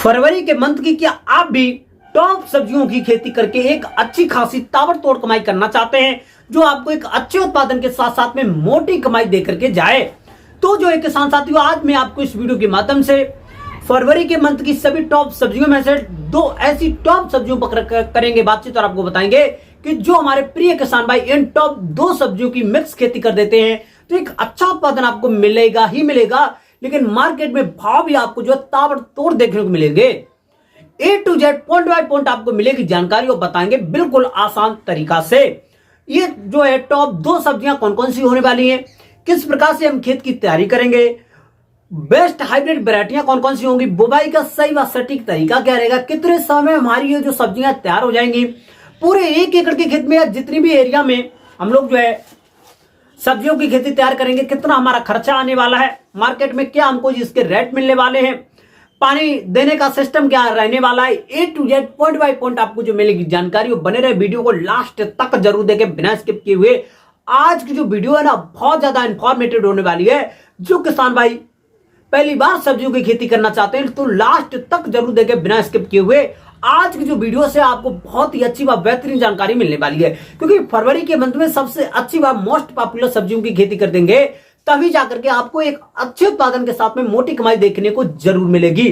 फरवरी के मंथ की क्या आप भी टॉप सब्जियों की खेती करके एक अच्छी खासी ताबड़तोड़ कमाई करना चाहते हैं, जो आपको एक अच्छे उत्पादन के साथ साथ में मोटी कमाई दे करके जाए? तो जो एक किसान साथियों, आज मैं आपको इस वीडियो के माध्यम से फरवरी के मंथ की सभी टॉप सब्जियों में से दो ऐसी टॉप सब्जियों पर करेंगे बातचीत और आपको बताएंगे कि जो हमारे प्रिय किसान भाई इन टॉप दो सब्जियों की मिक्स खेती कर देते हैं तो एक अच्छा उत्पादन आपको मिलेगा ही मिलेगा, लेकिन मार्केट में भाव भी आपको जो ताबड़तोड़ देखने को मिलेंगे। A to Z point by point आपको मिलेगी जानकारी और बताएंगे बिल्कुल आसान तरीका से। ये जो है टॉप दो सब्जियां कौन कौन सी होने वाली हैं, किस प्रकार से हम खेत की तैयारी करेंगे, बेस्ट हाइब्रिड वैरायटियां कौन कौन सी होंगी, बुवाई का सही व सटीक तरीका क्या रहेगा, कितने समय में हमारी ये जो सब्जियां तैयार हो जाएंगी, पूरे 1 एकड़ के खेत में या जितनी भी एरिया में हम लोग जो है सब्जियों की खेती तैयार करेंगे, कितना हमारा खर्चा आने वाला है, मार्केट में क्या हमको इसके रेट मिलने वाले हैं, पानी देने का सिस्टम क्या रहने वाला है, A to Z point by point आपको जो मिलेगी जानकारी। बने रहे वीडियो को लास्ट तक जरूर देखें बिना स्किप किए हुए। आज की जो वीडियो है ना बहुत ज्यादा इंफॉर्मेटिव होने वाली है। जो किसान भाई पहली बार सब्जियों की खेती करना चाहते हैं तो लास्ट तक जरूर देखें बिना स्किप किए हुए। आज की जो वीडियो से आपको बहुत ही अच्छी व बेहतरीन जानकारी मिलने वाली है, क्योंकि फरवरी के मंथ में सबसे अच्छी व मोस्ट पॉपुलर सब्जियों की खेती कर देंगे तभी जाकर के आपको एक अच्छे उत्पादन के साथ में मोटी कमाई देखने को जरूर मिलेगी।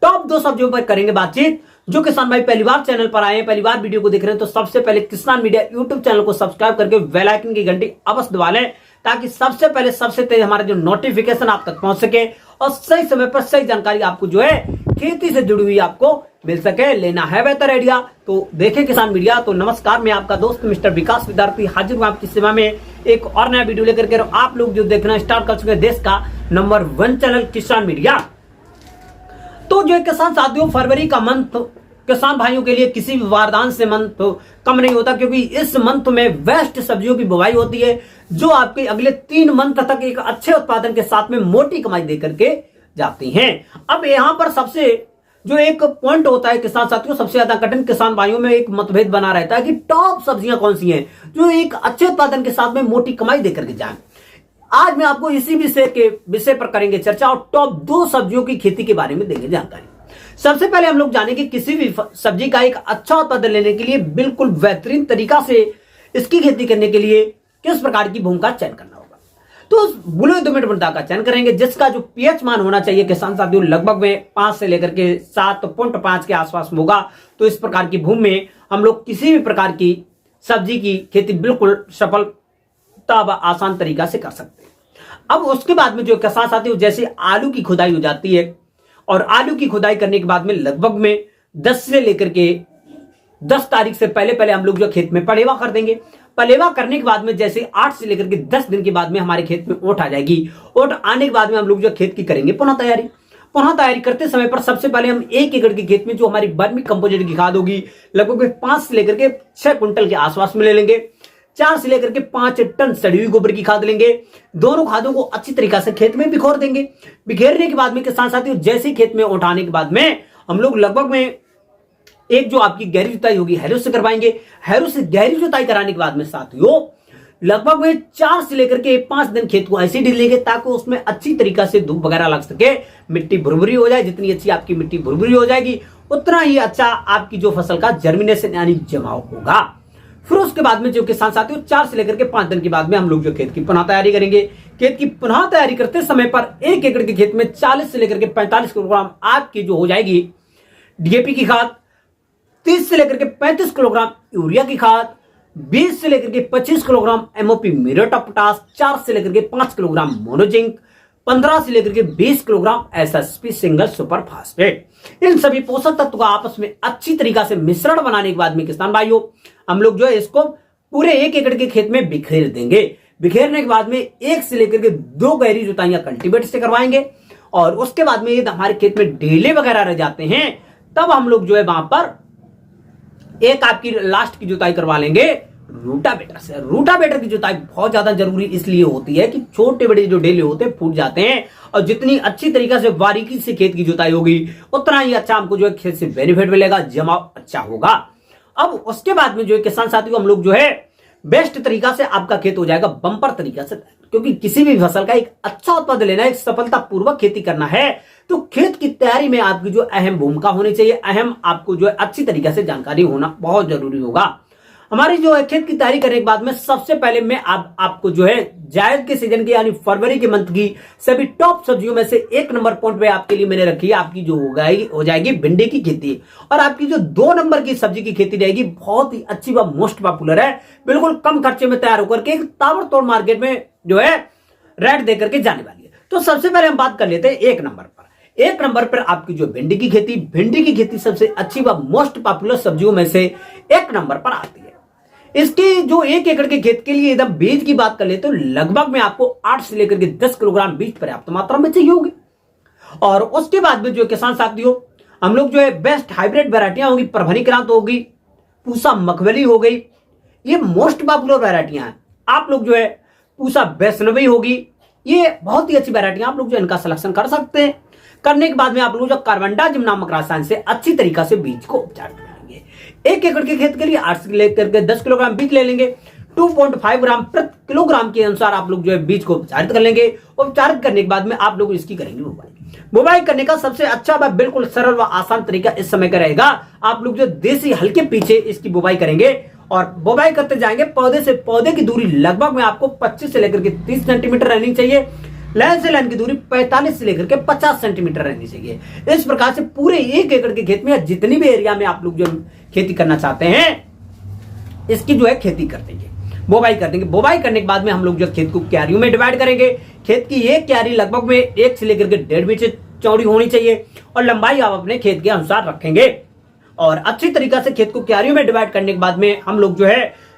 टॉप दो सब्जियों पर करेंगे बातचीत। जो किसान भाई पहली बार चैनल पर आए हैं, पहली बार वीडियो को देख रहे हैं, तो सबसे पहले किसान मीडिया यूट्यूब चैनल को सब्सक्राइब करके बेल आइकन की घंटी अवश्य दबा लें, ताकि सबसे पहले सबसे तेज हमारे जो नोटिफिकेशन आप तक पहुंच सके और सही समय पर सही जानकारी आपको जो है खेती से जुड़ी हुई आपको मिल सके। लेना है बेहतर आइडिया तो देखें किसान मीडिया। तो नमस्कार, मैं आपका दोस्त मिस्टर विकास विद्यार्थी हाजिर हूं आपकी सेवा में एक और नया वीडियो लेकर के। आप लोग जो देखना स्टार्ट कर चुके हैं देश का नंबर 1 चैनल किसान मीडिया। तो जो किसान साथियों, फरवरी का मंथ किसान भाइयों के लिए किसी भी वरदान से मंथ तो कम नहीं होता, क्योंकि इस मंथ में बेस्ट सब्जियों की बुवाई होती है जो आपके अगले 3 मंथ तक एक अच्छे उत्पादन के साथ में मोटी कमाई दे करके जाती हैं। अब यहां पर सबसे जो एक पॉइंट होता है किसान साथियों, सबसे ज्यादा कठिन किसान भाइयों में एक मतभेद बना रहता है कि टॉप सब्जियां कौन सी हैं जो एक अच्छे उत्पादन के साथ में मोटी कमाई दे करके जाए। आज मैं आपको इसी विषय पर करेंगे चर्चा और टॉप 2 सब्जियों की खेती के बारे में देंगे जानकारी। सबसे पहले हम लोग जानेंगे किसी भी सब्जी का एक अच्छा उत्पादन लेने के लिए बिल्कुल बेहतरीन तरीका से इसकी खेती करने के लिए किस प्रकार की भूमि का चयन करना होगा। तो बुले दोमट मृदा का चयन करेंगे जिसका जो पीएच मान होना चाहिए किसान साथियों लगभग में 5 से लेकर के 7.5 के आसपास होगा। तो इस प्रकार की भूमि में हम लोग किसी भी प्रकार की सब्जी की खेती बिल्कुल सफलता व आसान तरीका से कर सकते हैं। अब उसके बाद में जो किसान साथियों जैसे आलू की खुदाई हो जाती है और आलू की खुदाई करने के बाद में लगभग में 10 से लेकर के 10 तारीख से पहले हम लोग जो खेत में पलेवा कर देंगे। पलेवा करने के बाद में जैसे 8 से लेकर के 10 दिन के बाद में हमारे खेत में ओट आ जाएगी। ओट आने के बाद में हम लोग जो खेत की करेंगे पुनः तैयारी करते समय पर सबसे पहले हम 1 एकड़ के खेत में जो हमारी वर्मी कंपोजिट की खाद होगी लगभग 5 से लेकर के 6 क्विंटल के आसपास में ले लेंगे। 4 से लेकर के 5 टन सड़ी हुई गोबर की खाद लेंगे। दोनों खादों को अच्छी तरीका से खेत में बिखोर देंगे। बिखेरने के बाद में किसान साथियों जैसे खेत में उठाने के बाद में हम लोग लगभग में एक जो आपकी गहरी जुताई होगी हैरो से करवाएंगे। हैरो से गहरी जुताई कराने के बाद में साथियों लगभग में 4 से लेकर के 5 दिन खेत को ऐसे ढील लेंगे ताकि उसमें अच्छी तरीका से धूप वगैरह लग सके, मिट्टी भुरभुरी हो जाए। जितनी अच्छी आपकी मिट्टी भुरभुरी हो जाएगी उतना ही अच्छा आपकी जो फसल का जर्मिनेशन यानी जमाव होगा। फिर उसके बाद में जो किसान साथियों 4 से लेकर के 5 दिन के बाद में हम लोग जो खेत की पुनः तैयारी करेंगे। खेत की पुनः तैयारी करते समय पर 1 एकड़ के खेत में 40 से लेकर के 45 किलोग्राम आपकी जो हो जाएगी डीएपी की खाद, 30 से लेकर के 35 किलोग्राम यूरिया की खाद, 20 से लेकर के 25 kilogram MOP muriate of potash, 4 से लेकर के 5 किलोग्राम मोनोजिंक, 15 से लेकर के 20 kilogram SSP single super phosphate. इन सभी पोषक तत्व का आपस में अच्छी तरीका से मिश्रण बनाने के बाद में किसान भाइयों हम लोग जो है इसको पूरे 1 एकड़ के खेत में बिखेर देंगे। बिखेरने के बाद में 1 से लेकर के 2 गहरी जुताइयां कल्टीवेटर से करवाएंगे और उसके बाद में यदि हमारे खेत में ढेले वगैरह रह जाते हैं तब हम लोग जो है वहां पर एक आपकी लास्ट की जुताई करवा लेंगे रूटावेटर से। रूटावेटर की जुताई बहुत ज्यादा जरूरी इसलिए होती है कि छोटे बड़े जो ढेले होते हैं फूट जाते हैं और जितनी अच्छी तरीके से बारीकी से खेत की जुताई होगी उतना ही अच्छा हमको जो है खेत से बेनिफिट मिलेगा, जमाव अच्छा होगा। अब उसके बाद में जो है किसान साथियों हम लोग जो है बेस्ट तरीका से आपका खेत हो जाएगा बम्पर तरीका से, क्योंकि किसी भी फसल का एक अच्छा उत्पादन लेना है, एक सफलता पूर्वक खेती करना है तो खेत की तैयारी में आपकी जो अहम भूमिका होनी चाहिए, अहम आपको जो है अच्छी तरीके से जानकारी होना बहुत जरूरी होगा। हमारी जो है खेत की तैयारी करने के बाद में सबसे पहले मैं आपको जो है जायद के सीजन की यानी फरवरी के मंथ की सभी टॉप सब्जियों में से 1 नंबर पॉइंट पे आपके लिए मैंने रखी है, आपकी जो हो जाएगी भिंडी की खेती। और आपकी जो 2 नंबर की सब्जी की खेती रहेगी बहुत ही अच्छी व मोस्ट पॉपुलर है, बिल्कुल कम खर्चे में तैयार होकर के एक ताबड़तोड़ मार्केट में जो है रेट दे करके जाने वाली है। तो सबसे पहले हम बात कर लेते हैं 1 नंबर पर। 1 नंबर पर आपकी जो भिंडी की खेती सबसे अच्छी व मोस्ट पॉपुलर सब्जियों में से 1 नंबर पर आती है। इसके जो 1 एकड़ के खेत के लिए एकदम बीज की बात कर ले तो लगभग में आपको 8 से लेकर के 10 किलोग्राम बीज पर्याप्त मात्रा में चाहिए होगी। और उसके बाद में जो किसान साथियों हम लोग जो है बेस्ट हाइब्रिड वैरायटियां होगी, परभनी क्रांत होगी, पूसा मखमली हो गई, ये मोस्ट पॉपुलर वैरायटियां हैं। आप लोग जो है पूसा वैष्णवी होगी, ये बहुत ही अच्छी वैरायटियां, आप लोग जो इनका सिलेक्शन कर सकते हैं। करने के बाद में आप लोग जो कार्बनडाजिम नामक रसायन से अच्छी तरीका से बीज को उपचार करेंगे। 1 एकड़ के खेत के लिए 8 से लेकर के 10 किलोग्राम बीज ले लेंगे। 2.5 ग्राम प्रति किलोग्राम के अनुसार आप लोग जो है बीज को उपचारित कर लेंगे। उपचारित करने के बाद में आप लोग इसकी करेंगे बुवाई करने का सबसे अच्छा व बिल्कुल सरल व आसान तरीका इस समय का रहेगा। आप लोग जो देसी हल्के पीछे इसकी बुवाई करेंगे और बुवाई करते जाएंगे। पौधे से पौधे की दूरी लगभग में आपको 25 से लेकर के 30 सेंटीमीटर रहनी चाहिए। लाइन से लाइन की दूरी 45 से लेकर के 50 सेंटीमीटर रहनी चाहिए। इस प्रकार से पूरे 1 एकड़ के खेत में जितनी भी एरिया में आप लोग जो खेती करना चाहते हैं इसकी जो है खेती कर देंगे, बुवाई कर देंगे। बुवाई करने के बाद में हम लोग जो खेत को क्यारियों में डिवाइड करेंगे। खेत की एक क्यारी लगभग में 1 से लेकर के 1.5 इंच चौड़ी होनी चाहिए और लंबाई आप अपने खेत के अनुसार रखेंगे। और अच्छी तरीके से खेत को क्यारियों में डिवाइड करने के बाद में हम लोग जो है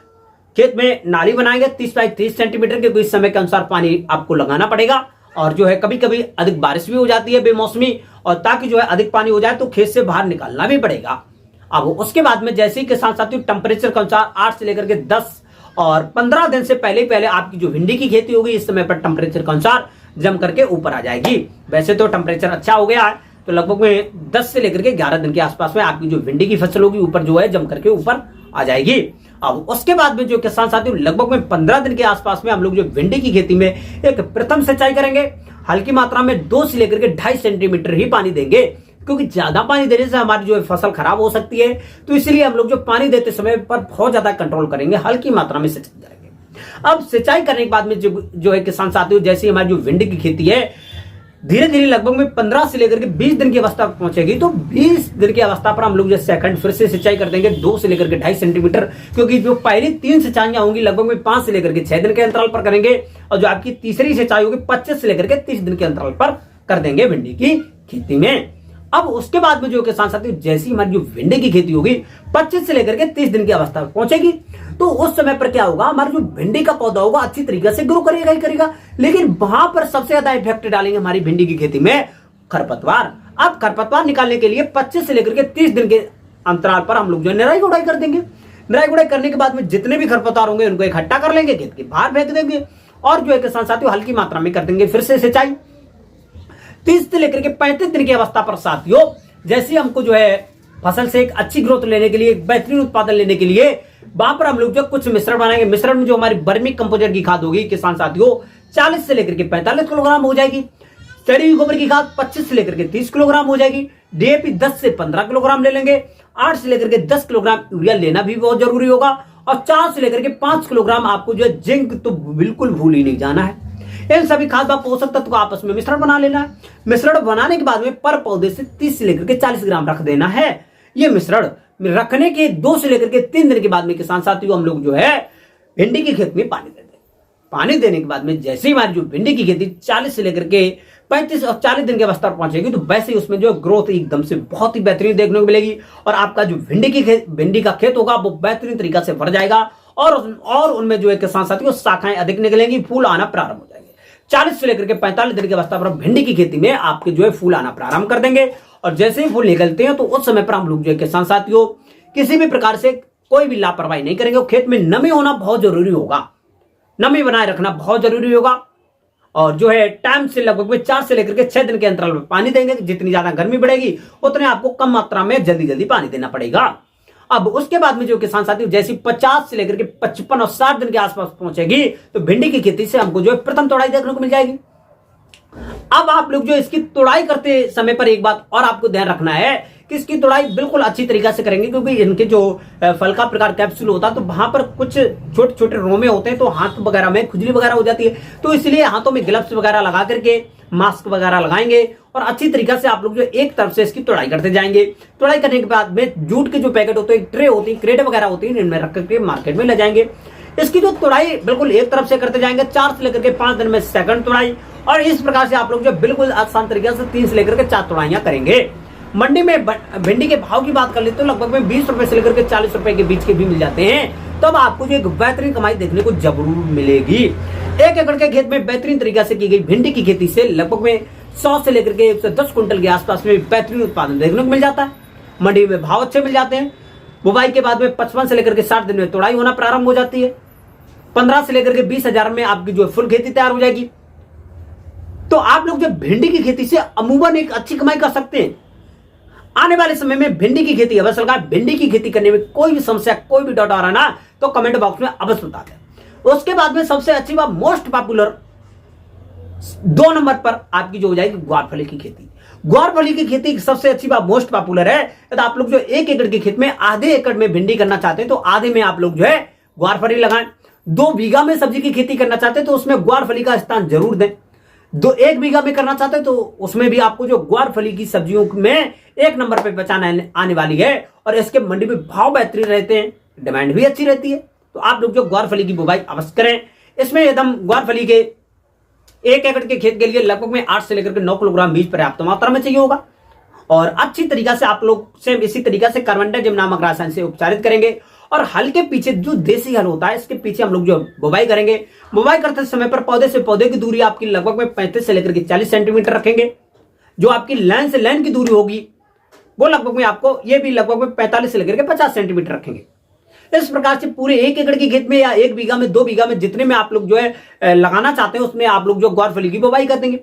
खेत में नाली बनाएंगे 30 बाई 30 सेंटीमीटर के। इस समय के अनुसार पानी आपको लगाना पड़ेगा। और जो है कभी कभी अधिक बारिश भी हो जाती है बेमौसमी, और ताकि जो है अधिक पानी हो जाए तो खेत से बाहर निकालना भी पड़ेगा। अब उसके बाद में जैसे ही किसान साथियों टेम्परेचर के अनुसार 8 से लेकर के 10 और 15 दिन से पहले आपकी जो भिंडी की खेती होगी इस समय पर टेम्परेचर के अनुसार जम करके ऊपर आ जाएगी। वैसे तो टेम्परेचर अच्छा हो गया है, तो लगभग में 10 से लेकर के 11 दिन के आसपास में आपकी जो भिंडी की फसल होगी ऊपर जो है जम करके ऊपर आ जाएगी। अब उसके बाद में जो किसान साथियों लगभग में 15 दिन के आसपास में हम लोग जो भिंडी की खेती में एक प्रथम सिंचाई करेंगे। हल्की मात्रा में 2 से लेकर के 2.5 सेंटीमीटर ही पानी देंगे, क्योंकि ज्यादा पानी देने से हमारी जो फसल खराब हो सकती है। तो इसलिए हम लोग जो पानी देते समय पर बहुत ज्यादा कंट्रोल करेंगे, हल्की मात्रा में सिंचाई करेंगे। अब सिंचाई करने के बाद में जो है किसान साथियों जैसे हमारी जो भिंडी की खेती है धीरे धीरे लगभग में 15 से लेकर के 20 दिन की अवस्था पहुंचेगी, तो 20 दिन की अवस्था पर हम लोग जो सेकंड फिर से सिंचाई कर देंगे 2 से लेकर के 2.5 सेंटीमीटर, क्योंकि जो पहली 3 सिंचाइयां होंगी लगभग में 5 से लेकर के 6 दिन के अंतराल पर करेंगे। और जो आपकी तीसरी सिंचाई होगी 25 से लेकर के 30 दिन के अंतराल पर कर देंगे भिंडी की खेती में। अब उसके बाद में जो किसान साथी जैसी हमारी जो भिंडी की खेती होगी 25 से लेकर के 30 दिन की अवस्था पर पहुंचेगी, तो उस समय पर क्या होगा, हमारा जो भिंडी का पौधा होगा अच्छी तरीके से ग्रो करेगा ही करेगा। लेकिन वहां पर सबसे ज्यादा इफेक्ट डालेंगे हमारी भिंडी की खेती में खरपतवार। अब खरपतवार निकालने के लिए 25 से लेकर के 30 दिन के अंतराल पर हम लोग जो निराई गुड़ाई कर देंगे। निराई गुड़ाई करने के बाद में जितने भी खरपतवार होंगे उनको इकट्ठा कर लेंगे, खेत के बाहर फेंक देंगे। और जो है किसान साथियों हल्की मात्रा में कर देंगे फिर से सिंचाई। 30 से लेकर के 35 दिन की अवस्था पर साथियों जैसे हमको जो है फसल से एक अच्छी ग्रोथ लेने के लिए, एक बेहतरीन उत्पादन लेने के लिए वहां पर हम लोग जो कुछ मिश्रण बनाएंगे। मिश्रण में जो हमारी वर्मी कंपोजर की खाद होगी किसान साथियों 40 से लेकर के 45 किलोग्राम हो जाएगी। सड़ी हुई गोबर की खाद 25 से लेकर के 30 किलोग्राम हो जाएगी। डीएपी 10 से 15 किलोग्राम ले लेंगे। 8 से लेकर के 10 किलोग्राम यूरिया लेना भी बहुत जरूरी होगा। और 4 से लेकर के 5 किलोग्राम आपको जो है जिंक तो बिल्कुल भूल ही नहीं जाना है। इन सभी खाद व पोषक तत्व को आपस में मिश्रण बना लेना है। मिश्रण बनाने के बाद में पर पौधे से 30 से लेकर के 40 ग्राम रख देना है। ये मिश्रण रखने के 2 से लेकर के 3 दिन के बाद में किसान साथियों हम लोग जो है भिंडी की खेत में पानी दे दें। पानी देने के बाद में जैसे ही हमारी जो भिंडी की खेती 40 से लेकर के 35 और 40 दिन के अवस्था पर पहुंचेगी, तो वैसे ही उसमें जो ग्रोथ एकदम से बहुत ही बेहतरीन देखने को मिलेगी। और आपका जो भिंडी का खेत होगा वो बेहतरीन तरीका से भर जाएगा। और उनमें जो है किसान साथियों शाखाएं अधिक निकलेंगी, फूल आना प्रारंभ हो जाएंगे। 40 से लेकर के 45 दिन की अवस्था पर भिंडी की खेती में आपके जो है फूल आना प्रारंभ कर देंगे। और जैसे ही फूल निकलते हैं तो उस समय पर हम लोग जो है किसान साथियों किसी भी प्रकार से कोई भी लापरवाही नहीं करेंगे। खेत में नमी होना बहुत जरूरी होगा, नमी बनाए रखना बहुत जरूरी होगा। और जो है टाइम से लगभग 4 से लेकर के 6 दिन के अंतराल में पानी देंगे। जितनी ज्यादा गर्मी बढ़ेगी उतने आपको कम मात्रा में जल्दी जल्दी पानी देना पड़ेगा। अब उसके बाद में जो किसान साथी जैसे 50 से लेकर के 55 और 60 दिन के आसपास पहुंचेगी, तो भिंडी की खेती से हमको जो है प्रथम तोड़ाई देखने को मिल जाएगी। अब आप लोग जो इसकी तुड़ाई करते समय पर एक बात और आपको ध्यान रखना है कि इसकी तुड़ाई बिल्कुल अच्छी तरीका से करेंगे, क्योंकि इनके जो फल का प्रकार कैप्सूल होता है तो वहां पर कुछ छोटे छोटे रोमे होते हैं, तो हाथ वगैरह में खुजली वगैरह हो जाती है। तो इसलिए हाथों में ग्लव्स वगैरह लगा करके मास्क वगैरह लगाएंगे और अच्छी तरीका से आप लोग जो एक तरफ से इसकी तुड़ाई करते जाएंगे। तुड़ाई करने के बाद में जूट के जो पैकेट होते हैं, ट्रे होती है, क्रेट वगैरह होती है, इनमें रख करके मार्केट में ले जाएंगे। इसकी जो तुड़ाई बिल्कुल एक तरफ से करते जाएंगे। 4 से लेकर के 5 दिन में सेकंड तुड़ाई, और इस प्रकार से आप लोग जो बिल्कुल आसान तरीके से 3 से लेकर के 4 तुड़ाइयां करेंगे। मंडी में भिंडी के भाव की बात कर ले तो लगभग में 20 रुपए से लेकर के 40 रुपए के बीच के भी मिल जाते हैं। तब आपको जो एक बेहतरीन कमाई देखने को जरूर मिलेगी। 1 एकड़ के खेत में बेहतरीन तरीके से की गई भिंडी की खेती से लगभग में 100 से लेकर के 110 क्विंटल के आसपास में बेहतरीन उत्पादन देखने को मिल जाता है। मंडी में भाव अच्छे मिल जाते हैं। बुवाई के बाद में 55 से लेकर के 60 दिन में तुड़ाई होना प्रारंभ हो जाती है। 15 से लेकर के 20,000 में आपकी जो फुल खेती तैयार हो जाएगी। तो आप लोग जो भिंडी की खेती से अमूमन एक अच्छी कमाई कर सकते हैं। आने वाले समय में भिंडी की खेती अवश्य लगा। भिंडी की खेती करने में कोई भी समस्या, कोई भी डाउट आ रहा ना तो कमेंट बॉक्स में अवश्य बता दें। उसके बाद में सबसे अच्छी व मोस्ट पॉपुलर 2 नंबर पर आपकी जो हो जाएगी ग्वारफली की खेती। ग्वारफली की खेती सबसे अच्छी व मोस्ट पॉपुलर है। तो आप लोग जो 1 एकड़ की खेत में आधे एकड़ में भिंडी करना चाहते हैं तो आधे में आप लोग जो है ग्वारफली लगाएं। 2 बीघा में सब्जी की खेती करना चाहते हैं तो उसमें ग्वारफली का स्थान जरूर दें। 1 बीघा में करना चाहते हैं तो उसमें भी आपको जो ग्वारफली की सब्जियों में 1 नंबर पे पहचान आने वाली है। और इसके मंडी में भाव बेहतरीन रहते हैं, डिमांड भी अच्छी रहती है। तो आप लोग जो ग्वारफली की बुवाई अवश्य करें। इसमें एकदम ग्वारफली के 1 एकड़ के खेत के लिए लगभग में 8 से लेकर के 9 किलोग्राम बीज पर्याप्त मात्रा में चाहिए होगा। और अच्छी तरीका से आप लोग सेम इसी तरीका से कार्बेंडाजिम नामक रसायन से उपचारित करेंगे। और हल के पीछे जो देसी हल होता है इसके पीछे हम लोग जो बुवाई करेंगे। बुवाई करते समय पर पौधे से पौधे की दूरी आपकी लगभग में 35 से लेकर के 40 सेंटीमीटर रखेंगे। जो आपकी लाइन से लाइन की दूरी होगी वो लगभग में आपको ये भी लगभग में 45 से लेकर के 50 सेंटीमीटर रखेंगे। इस प्रकार से पूरे 1 एकड़ के खेत में या 1 बीघा में 2 बीघा में जितने में आप लोग जो है लगाना चाहते हैं उसमें आप लोग जो ग्वारफली की बुवाई कर देंगे।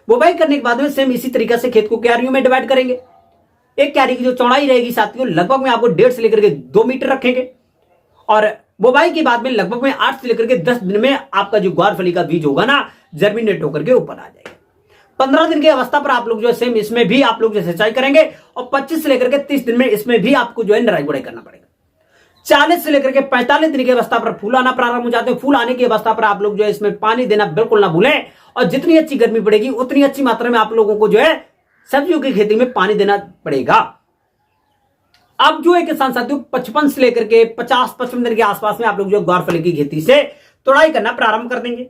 बुवाई करने के बाद में सेम इसी तरीके से खेत को क्यारियों में डिवाइड करेंगे। एक क्यारी की जो चौड़ाई रहेगी साथियों लगभग में आपको 1.5 से लेकर के 2 मीटर रखेंगे। और बुवाई के बाद में लगभग में 8 से लेकर के 10 दिन में आपका जो ग्वारफली का बीज होगा ना जर्मिनेट होकर के ऊपर आ जाएगा। 15 दिन की अवस्था पर आप लोग जो है सेम इसमें भी आप लोग जो सिंचाई करेंगे। और 25 से लेकर के 30 दिन में इसमें भी आपको जो है निराई गुड़ाई करना पड़ेगा। 40 से लेकर के 45 दिन की अवस्था पर फूल आना प्रारंभ हो जाते हैं। फूल आने की अवस्था पर आप लोग जो है इसमें पानी देना बिल्कुल ना भूलें। और जितनी अच्छी गर्मी पड़ेगी उतनी अच्छी मात्रा में आप लोगों को जो है सब्जियों की खेती में पानी देना पड़ेगा। अब जो है किसान साथियों 55 से लेकर के 50-55 दिन के आसपास में आप लोग जो ग्वारफली की खेती से तुड़ाई करना प्रारंभ कर देंगे।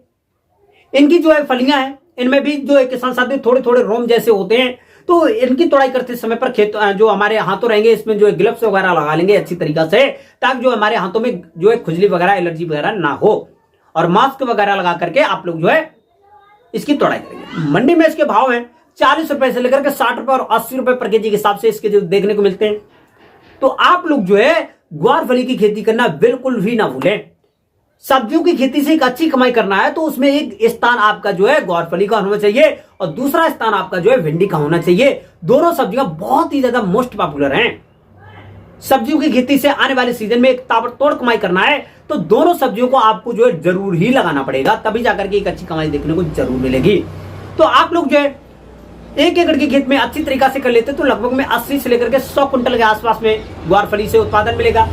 इनकी जो है फलियां हैं इनमें भी जो है किसान साथियों थोड़े थोड़े रोम जैसे होते हैं। तो इनकी तुड़ाई करते समय पर खेत जो हमारे हाथों रहेंगे इसमें जो है ग्लव्स वगैरह लगा लेंगे अच्छी तरीका से, ताकि जो हमारे हाथों में जो है खुजली वगैरह एलर्जी वगैरह ना हो। और मास्क वगैरह लगा करके आप लोग जो है इसकी तुड़ाई करेंगे। मंडी में इसके भाव है 40 रुपए से लेकर के 60 रुपए और 80 रुपए पर केजी के हिसाब से इसके जो देखने को मिलते हैं। तो आप लोग जो है ग्वारफली की खेती करना बिल्कुल भी ना भूलें। सब्जियों की खेती से एक अच्छी कमाई करना है तो उसमें एक स्थान आपका जो है ग्वारफली का होना चाहिए और दूसरा स्थान आपका जो है भिंडी का होना चाहिए। दोनों सब्जियां बहुत ही ज्यादा मोस्ट पॉपुलर हैं। सब्जियों की खेती से आने वाले सीजन में एक ताबड़तोड़ कमाई करना है तो दोनों सब्जियों को आपको जो है जरूर ही लगाना पड़ेगा, तभी जाकर के एक अच्छी कमाई देखने को जरूर मिलेगी। तो आप लोग जो है 1 एकड़ के खेत में अच्छी तरीका से कर लेते तो लगभग में 80 से लेकर के 100 कुंटल के आसपास में ग्वारफली से उत्पादन मिलेगा।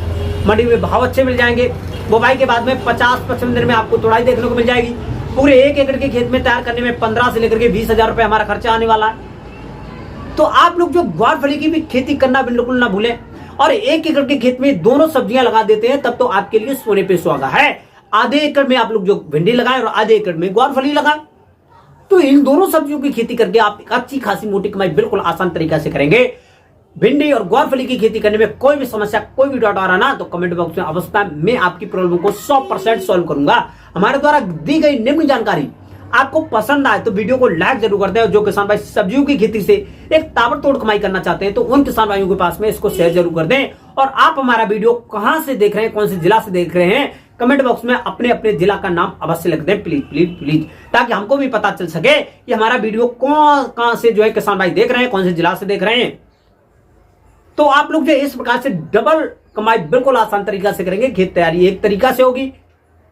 मंडी में भाव अच्छे मिल जाएंगे। बुवाई के बाद में 50-55 दिन में आपको तुड़ाई देखने को मिल जाएगी। पूरे 1 एकड़ के खेत में तैयार करने में 15 से लेकर के 20,000 रुपए हमारा खर्चा आने वाला है। तो आप लोग जो ग्वारफली की भी खेती करना बिल्कुल ना भूलें। और 1 एकड़ के खेत में दोनों सब्जियां लगा देते हैं तब तो आपके लिए सोने पे सुहागा है। आधे एकड़ में आप लोग जो भिंडी लगाएं और आधे एकड़ में ग्वारफली लगाएं तो इन दोनों सब्जियों की खेती करके आप एक अच्छी खासी मोटी कमाई बिल्कुल आसान तरीका से करेंगे। भिंडी और ग्वारफली की खेती करने में कोई भी समस्या, कोई भी डाउट आ रहा ना तो कमेंट बॉक्स में अवश्य मैं आपकी प्रॉब्लम को 100% सॉल्व करूंगा। हमारे द्वारा दी गई निम्न जानकारी आपको पसंद आए तो वीडियो को लाइक जरूर कर दें। और जो किसान भाई सब्जियों की खेती से एक ताबड़तोड़ कमाई करना चाहते हैं तो उन किसान भाइयों के पास में इसको शेयर जरूर कर दें। और आप हमारा वीडियो कहां से देख रहे हैं, कौन से जिला से देख रहे हैं, कमेंट बॉक्स में अपने अपने जिला का नाम अवश्य लिख दें प्लीज प्लीज प्लीज, ताकि हमको भी पता चल सके कि हमारा वीडियो कहां से जो है किसान भाई देख रहे हैं, कौन से जिला से देख रहे हैं। तो आप लोग जो इस प्रकार से डबल कमाई बिल्कुल आसान तरीका से करेंगे। खेत तैयारी एक तरीका से होगी,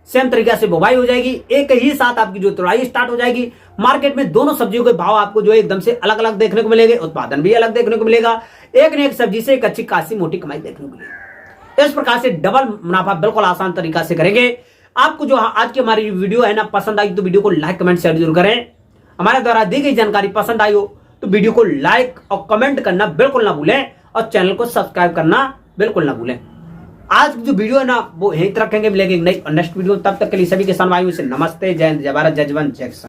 सेम तरीके से बुवाई हो जाएगी, एक ही साथ आपकी जो तुड़ाई स्टार्ट हो जाएगी। मार्केट में दोनों सब्जियों के भाव आपको जो है एकदम से अलग अलग देखने को मिलेंगे, उत्पादन भी अलग देखने को मिलेगा। एक न एक सब्जी से एक अच्छी खासी मोटी कमाई देखने को मिलेगी। इस प्रकार से डबल मुनाफा बिल्कुल आसान तरीका से करेंगे। आपको जो आज की हमारी वीडियो है ना पसंद आई तो वीडियो को लाइक कमेंट शेयर जरूर करें। हमारे द्वारा दी गई जानकारी पसंद आई हो तो वीडियो को लाइक और कमेंट करना बिल्कुल ना भूलें और चैनल को सब्सक्राइब करना बिल्कुल ना भूलें। आज जो वीडियो है ना वो यहीं तक रखेंगे, मिलेंगे नेक्स्ट वीडियो। तब तक के लिए सभी किसान भाइयों से नमस्ते, जय हिंद, जय भारत, जय जवान, जय किसान।